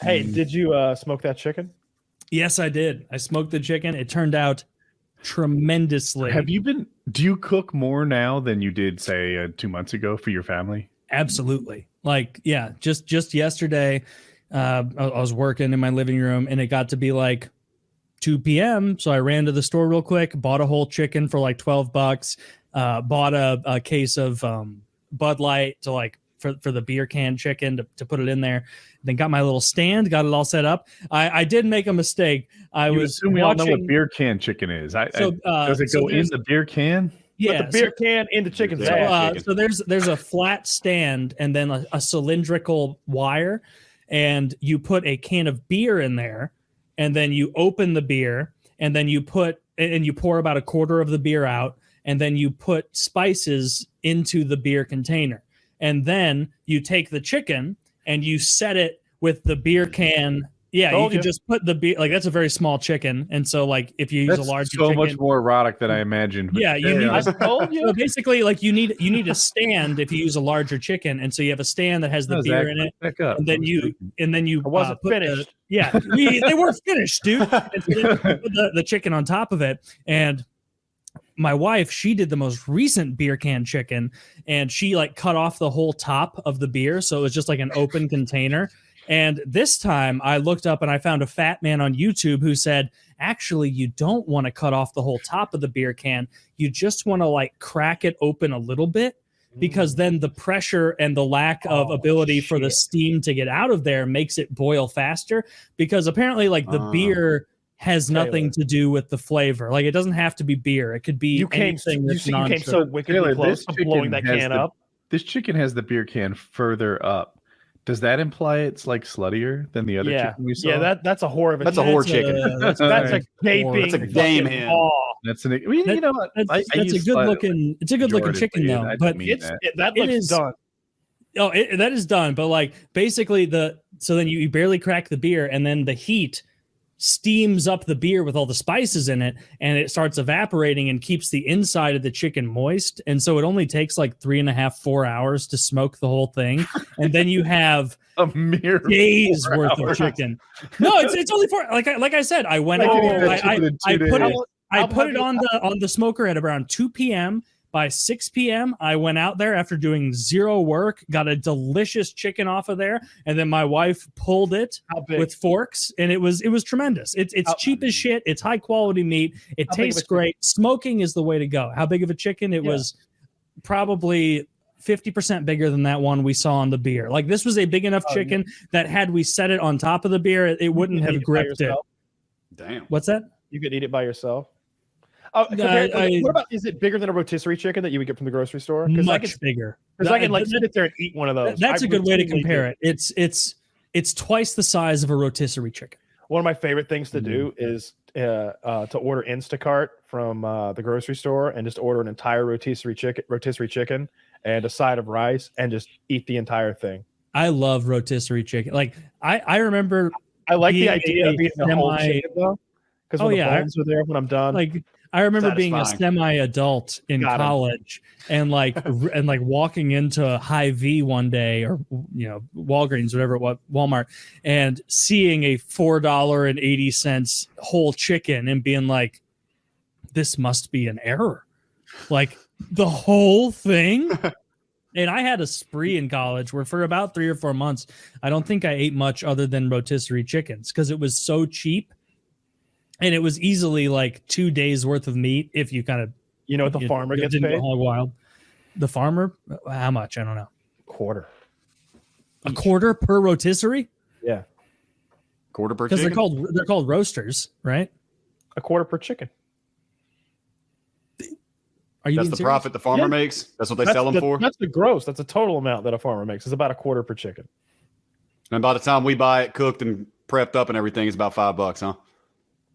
Hey, did you smoke that chicken? Yes, I did. I smoked the chicken. It turned out tremendously. Do you cook more now than you did, say, 2 months ago for your family? Absolutely. Like, yeah, just yesterday, I was working in my living room and it got to be like 2 p.m. So I ran to the store real quick, bought a whole chicken for like $12, bought a case of Bud Light to like for the beer can chicken to put it in there. Then got my little stand, got it all set up. I did make a mistake. We all know what beer can chicken is. Does it go in the beer can? Yeah, put the beer can in the chicken's ass. So there's a flat stand and then a cylindrical wire, and you put a can of beer in there, and then you open the beer, and then you pour about a quarter of the beer out, and then you put spices into the beer container, and then you take the chicken and you set it with the beer can. Yeah, you can just put the beer, like that's a very small chicken, and so like if you use a larger chicken, much more erotic than I imagined. Yeah, you need. So basically, like you need a stand if you use a larger chicken, and so you have a stand that has the beer in it, and then you I wasn't finished. They weren't finished, dude. And so you put the chicken on top of it, and my wife, she did the most recent beer can chicken, and she like cut off the whole top of the beer, so it was just like an open container. And this time I looked up and I found a fat man on YouTube who said, actually, you don't want to cut off the whole top of the beer can. You just want to like crack it open a little bit, because then the pressure and the lack of ability for the steam to get out of there makes it boil faster, because apparently like the beer has nothing to do with the flavor. Like it doesn't have to be beer. It could be anything that's you came so wickedly close to blowing that can up. This chicken has the beer can further up. Does that imply it's like sluttier than the other chicken we saw? Yeah, that's a whore of a chicken. That's a whore chicken. That's a gaping. That's a game hand. That's you know what? That's a good looking. It's a good looking chicken though. But that looks done. Oh, that is done. But like basically so then you barely crack the beer, and then the heat steams up the beer with all the spices in it, and it starts evaporating and keeps the inside of the chicken moist. And so it only takes like 3.5-4 hours to smoke the whole thing, and then you have a mere days worth of chicken. No, it's only 4. Like I said, I went I put it on the smoker at around 2 p.m. By 6 p.m., I went out there after doing zero work, got a delicious chicken off of there, and then my wife pulled it with forks, and it was tremendous. It's cheap as shit. It's high quality meat. It tastes great. Smoking is the way to go. How big of a chicken? It was probably 50% bigger than that one we saw on the beer. Like this was a big enough chicken that had we set it on top of the beer, it wouldn't have gripped it. Damn. What's that? You could eat it by yourself. What about, is it bigger than a rotisserie chicken that you would get from the grocery store? Much bigger. Because I can like sit there and eat one of those. That's a good way to compare it. It's twice the size of a rotisserie chicken. One of my favorite things to do is to order Instacart from the grocery store and just order an entire rotisserie chicken and a side of rice and just eat the entire thing. I love rotisserie chicken. Like I remember. I like the idea of eating a whole chicken though, because the bones are there when I'm done. Like I remember being a semi-adult in college and walking into Hy-Vee one day, or Walgreens, whatever it was, Walmart, and seeing a $4.80 whole chicken and being like, this must be an error. Like the whole thing. And I had a spree in college where for about 3 or 4 months, I don't think I ate much other than rotisserie chickens because it was so cheap. And it was easily like 2 days worth of meat if you kind of, what the farmer gets paid? Wild. The farmer? How much? I don't know. Quarter. A quarter per rotisserie? Yeah. Quarter per chicken? Because they're called roasters, right? A quarter per chicken. That's the profit the farmer makes? That's what they sell them for? That's the gross. That's the total amount that a farmer makes. It's about a quarter per chicken. And by the time we buy it cooked and prepped up and everything, it's about $5, huh?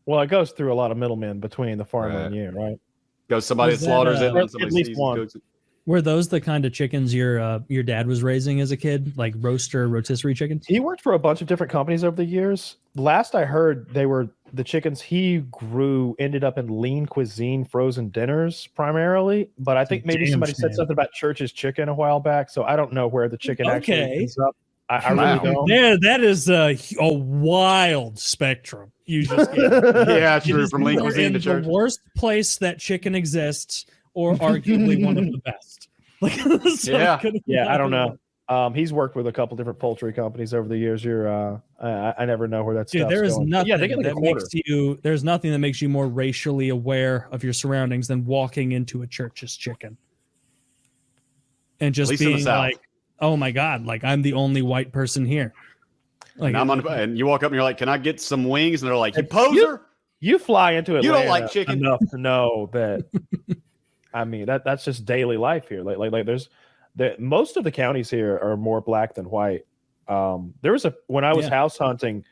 Well, it goes through a lot of middlemen between the farmer and you, right? Goes somebody that slaughters it, and at least one. Cooks it. Were those the kind of chickens your dad was raising as a kid, like rotisserie chickens? He worked for a bunch of different companies over the years. Last I heard, they were the chickens he grew ended up in lean cuisine frozen dinners primarily. But I think maybe somebody said something about Church's chicken a while back, so I don't know where the chicken actually ends up. I really Wow. don't. Yeah, that is a wild spectrum. You just gave. Yeah, It true. is From lean either cuisine in to church. the worst place that chicken exists, or arguably one of the best. Like, so Yeah. it couldn't be Yeah, I don't either know. one. He's worked with a couple different poultry companies over the years. I never know where that Dude, stuff's there is going. nothing Yeah, they get like a that quarter. makes you. There's nothing that makes you more racially aware of your surroundings than walking into a church's chicken, and just least in the being South. like, "Oh my god!" Like I'm the only white person here. Like, And you walk up and you're like, "Can I get some wings?" And they're like, "You poser." You fly into Atlanta You don't like chicken? enough to know that. I mean, that's just daily life here. Like there's most of the counties here are more black than white. There was when I was house hunting,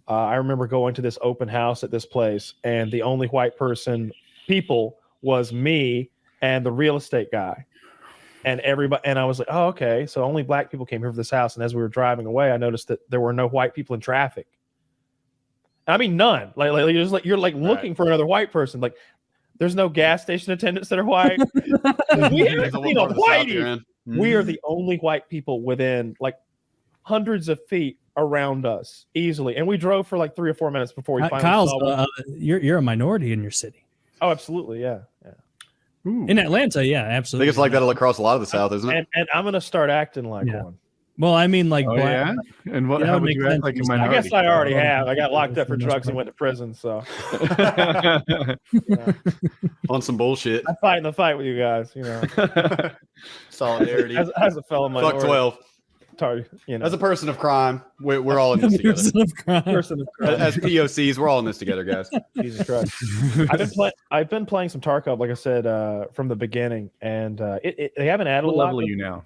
I remember going to this open house at this place, and the only white people was me and the real estate guy, and everybody. And I was like, oh, okay, so only black people came here for this house. And as we were driving away, I noticed that there were no white people in traffic. I mean, none. Like you're looking for another white person. Like, there's no gas station attendants that are white. We haven't seen a whitey. We are the only white people within like hundreds of feet around us easily, and we drove for like 3 or 4 minutes before we finally Kyle's, saw one. you're a minority in your city. Oh, absolutely, yeah. In Atlanta, yeah, I absolutely. think it's like that across a lot of the South, isn't it? And I'm gonna start acting like one. Well, I mean, like, Oh, black, yeah? And what? You know, How it would makes you act sense. like a I I minority? guess I already have. I got locked up for drugs and went to prison, so On some bullshit. I'm fighting the fight with you guys. You know, Solidarity. as a fellow minority. Fuck 12. As As a person of crime, we're all in this together. person of crime. person of crime. As POCs, we're all in this together, guys. Jesus Christ. I've been playing some Tarkov, like I said, from the beginning, and they haven't added What a lot. level are you now?